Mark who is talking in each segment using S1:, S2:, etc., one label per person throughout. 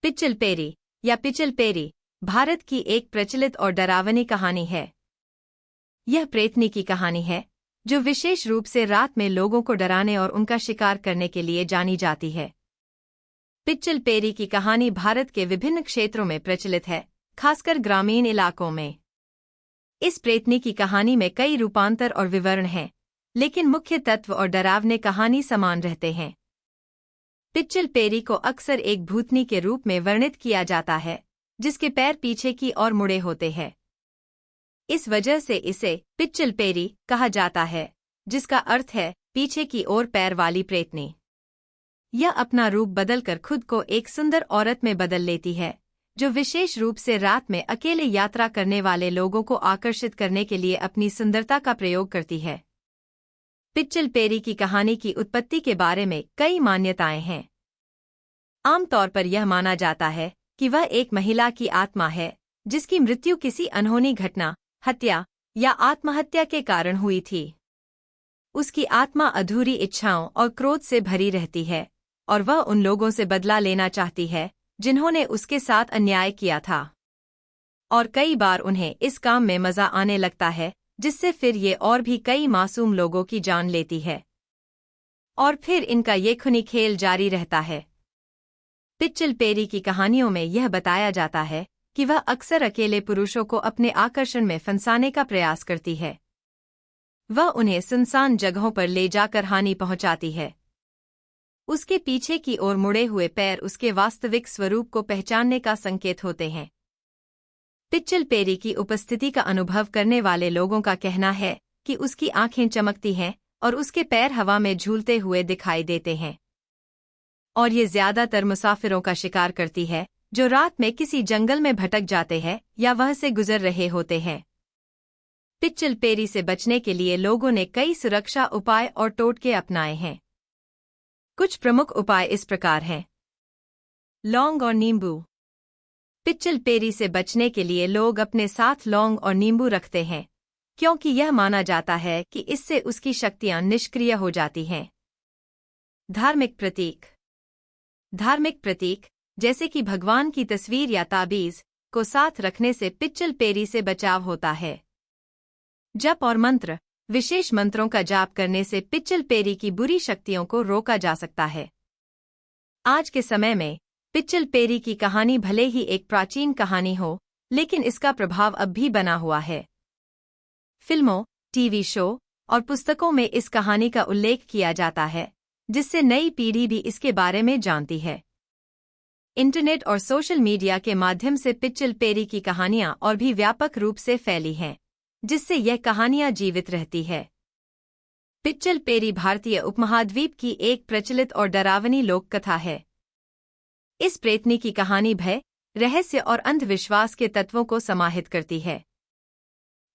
S1: पिच्चलपेरी या पिचलपेरी भारत की एक प्रचलित और डरावनी कहानी है। यह प्रेतनी की कहानी है जो विशेष रूप से रात में लोगों को डराने और उनका शिकार करने के लिए जानी जाती है। पिच्चलपेरी की कहानी भारत के विभिन्न क्षेत्रों में प्रचलित है, खासकर ग्रामीण इलाकों में। इस प्रेतनी की कहानी में कई रूपांतर और विवरण हैं, लेकिन मुख्य तत्व और डरावने कहानी समान रहते हैं। पिच्चलपेरी को अक्सर एक भूतनी के रूप में वर्णित किया जाता है, जिसके पैर पीछे की ओर मुड़े होते हैं। इस वजह से इसे पिच्चलपेरी कहा जाता है, जिसका अर्थ है पीछे की ओर पैर वाली प्रेतनी। यह अपना रूप बदलकर खुद को एक सुंदर औरत में बदल लेती है, जो विशेष रूप से रात में अकेले यात्रा करने वाले लोगों को आकर्षित करने के लिए अपनी सुंदरता का प्रयोग करती है। पिच्चलपेरी की कहानी की उत्पत्ति के बारे में कई मान्यताएं हैं। आमतौर पर यह माना जाता है कि वह एक महिला की आत्मा है, जिसकी मृत्यु किसी अनहोनी घटना, हत्या या आत्महत्या के कारण हुई थी। उसकी आत्मा अधूरी इच्छाओं और क्रोध से भरी रहती है, और वह उन लोगों से बदला लेना चाहती है जिन्होंने उसके साथ अन्याय किया था। और कई बार उन्हें इस काम में मजा आने लगता है, जिससे फिर ये और भी कई मासूम लोगों की जान लेती है। और फिर इनका ये खूनी खेल जारी रहता है। पिच्चलपेरी की कहानियों में यह बताया जाता है कि वह अक्सर अकेले पुरुषों को अपने आकर्षण में फंसाने का प्रयास करती है। वह उन्हें सुनसान जगहों पर ले जाकर हानि पहुंचाती है। उसके पीछे की ओर मुड़े हुए पैर उसके वास्तविक स्वरूप को पहचानने का संकेत होते हैं। पिच्चलपेरी की उपस्थिति का अनुभव करने वाले लोगों का कहना है कि उसकी आंखें चमकती हैं और उसके पैर हवा में झूलते हुए दिखाई देते हैं। और ये ज्यादातर मुसाफिरों का शिकार करती है, जो रात में किसी जंगल में भटक जाते हैं या वह से गुजर रहे होते हैं। पिच्चलपेरी से बचने के लिए लोगों ने कई सुरक्षा उपाय और टोटके अपनाए हैं। कुछ प्रमुख उपाय इस प्रकार हैं। लौंग और नींबू। पिच्चलपेरी से बचने के लिए लोग अपने साथ लौंग और नींबू रखते हैं, क्योंकि यह माना जाता है कि इससे उसकी शक्तियां निष्क्रिय हो जाती हैं। धार्मिक प्रतीक। धार्मिक प्रतीक, जैसे कि भगवान की तस्वीर या ताबीज, को साथ रखने से पिच्चलपेरी से बचाव होता है। जप और मंत्र। विशेष मंत्रों का जाप करने से पिच्चलपेरी की बुरी शक्तियों को रोका जा सकता है। आज के समय में पिच्चलपेरी की कहानी भले ही एक प्राचीन कहानी हो, लेकिन इसका प्रभाव अब भी बना हुआ है। फिल्मों, टीवी शो और पुस्तकों में इस कहानी का उल्लेख किया जाता है, जिससे नई पीढ़ी भी इसके बारे में जानती है। इंटरनेट और सोशल मीडिया के माध्यम से पिच्चलपेरी की कहानियां और भी व्यापक रूप से फैली हैं, जिससे यह कहानियां जीवित रहती है। पिच्चलपेरी भारतीय उपमहाद्वीप की एक प्रचलित और डरावनी लोक कथा है। इस प्रेतनी की कहानी भय, रहस्य और अंधविश्वास के तत्वों को समाहित करती है।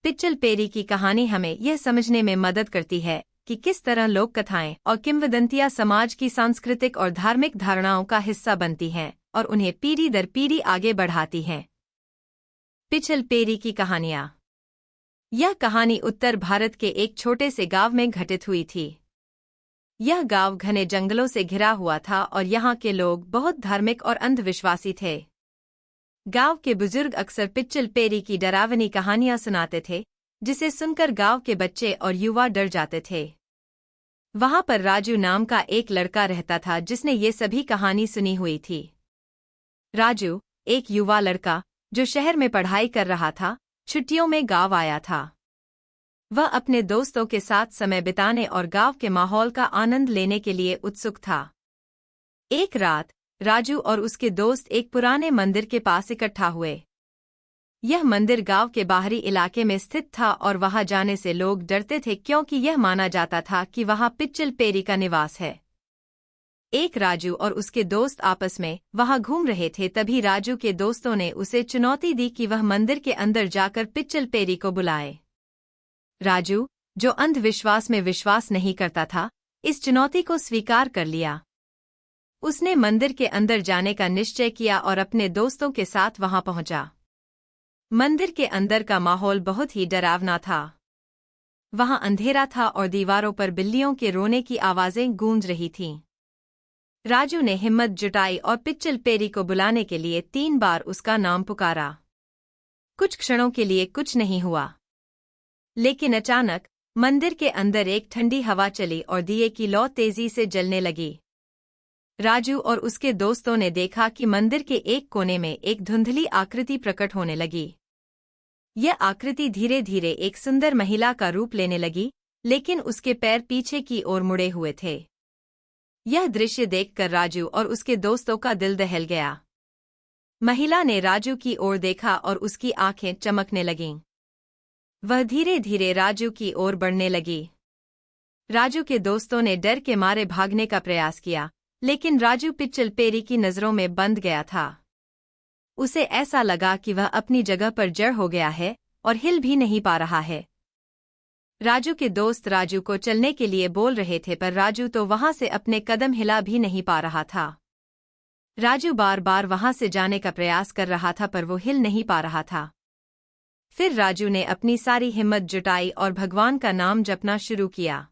S1: पिच्चलपेरी की कहानी हमें यह समझने में मदद करती है कि किस तरह लोक कथाएं और किंवदंतियां समाज की सांस्कृतिक और धार्मिक धारणाओं का हिस्सा बनती हैं और उन्हें पीढ़ी दर पीढ़ी आगे बढ़ाती हैं। पिच्चलपेरी की कहानियां। यह कहानी उत्तर भारत के एक छोटे से गांव में घटित हुई थी। यह गांव घने जंगलों से घिरा हुआ था और यहाँ के लोग बहुत धार्मिक और अंधविश्वासी थे। गांव के बुजुर्ग अक्सर पिच्चलपेरी की डरावनी कहानियां सुनाते थे, जिसे सुनकर गांव के बच्चे और युवा डर जाते थे। वहां पर राजू नाम का एक लड़का रहता था, जिसने ये सभी कहानी सुनी हुई थी। राजू, एक युवा लड़का जो शहर में पढ़ाई कर रहा था, छुट्टियों में गांव आया था। वह अपने दोस्तों के साथ समय बिताने और गांव के माहौल का आनंद लेने के लिए उत्सुक था। एक रात राजू और उसके दोस्त एक पुराने मंदिर के पास इकट्ठा हुए। यह मंदिर गांव के बाहरी इलाके में स्थित था और वहां जाने से लोग डरते थे, क्योंकि यह माना जाता था कि वहां पिच्चलपेरी का निवास है। एक राजू और उसके दोस्त आपस में वहां घूम रहे थे, तभी राजू के दोस्तों ने उसे चुनौती दी कि वह मंदिर के अंदर जाकर पिच्चलपेरी को बुलाए। राजू, जो अंधविश्वास में विश्वास नहीं करता था, इस चुनौती को स्वीकार कर लिया। उसने मंदिर के अंदर जाने का निश्चय किया और अपने दोस्तों के साथ वहां पहुंचा। मंदिर के अंदर का माहौल बहुत ही डरावना था। वहां अंधेरा था और दीवारों पर बिल्लियों के रोने की आवाजें गूंज रही थीं। राजू ने हिम्मत जुटाई और पिच्चल पेरी को बुलाने के लिए 3 बार उसका नाम पुकारा। कुछ क्षणों के लिए कुछ नहीं हुआ, लेकिन अचानक मंदिर के अंदर एक ठंडी हवा चली और दिए की लौ तेजी से जलने लगी। राजू और उसके दोस्तों ने देखा कि मंदिर के एक कोने में एक धुंधली आकृति प्रकट होने लगी। यह आकृति धीरे धीरे एक सुंदर महिला का रूप लेने लगी, लेकिन उसके पैर पीछे की ओर मुड़े हुए थे। यह दृश्य देखकर राजू और उसके दोस्तों का दिल दहल गया। महिला ने राजू की ओर देखा और उसकी आंखें चमकने लगीं। वह धीरे धीरे राजू की ओर बढ़ने लगी। राजू के दोस्तों ने डर के मारे भागने का प्रयास किया, लेकिन राजू पिच्चल पेरी की नजरों में बंद गया था। उसे ऐसा लगा कि वह अपनी जगह पर जड़ हो गया है और हिल भी नहीं पा रहा है। राजू के दोस्त राजू को चलने के लिए बोल रहे थे, पर राजू तो वहां से अपने कदम हिला भी नहीं पा रहा था। राजू बार बार वहां से जाने का प्रयास कर रहा था, पर वो हिल नहीं पा रहा था। फिर राजू ने अपनी सारी हिम्मत जुटाई और भगवान का नाम जपना शुरू किया।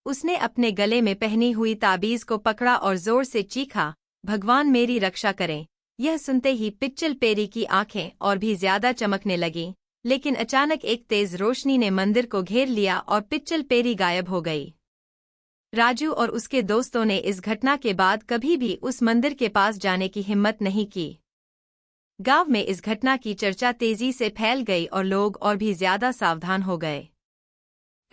S1: उसने अपने गले में पहनी हुई ताबीज को पकड़ा और जोर से चीखा, भगवान मेरी रक्षा करें। यह सुनते ही पिच्चल पेरी की आंखें और भी ज्यादा चमकने लगीं, लेकिन अचानक एक तेज रोशनी ने मंदिर को घेर लिया और पिच्चल पेरी गायब हो गई। राजू और उसके दोस्तों ने इस घटना के बाद कभी भी उस मंदिर के पास जाने की हिम्मत नहीं की। गांव में इस घटना की चर्चा तेजी से फैल गई और लोग और भी ज्यादा सावधान हो गए।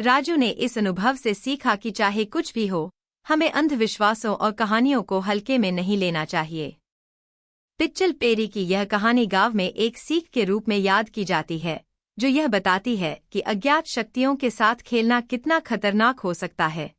S1: राजू ने इस अनुभव से सीखा कि चाहे कुछ भी हो, हमें अंधविश्वासों और कहानियों को हल्के में नहीं लेना चाहिए। पिच्चल पेरी की यह कहानी गांव में एक सीख के रूप में याद की जाती है, जो यह बताती है कि अज्ञात शक्तियों के साथ खेलना कितना खतरनाक हो सकता है।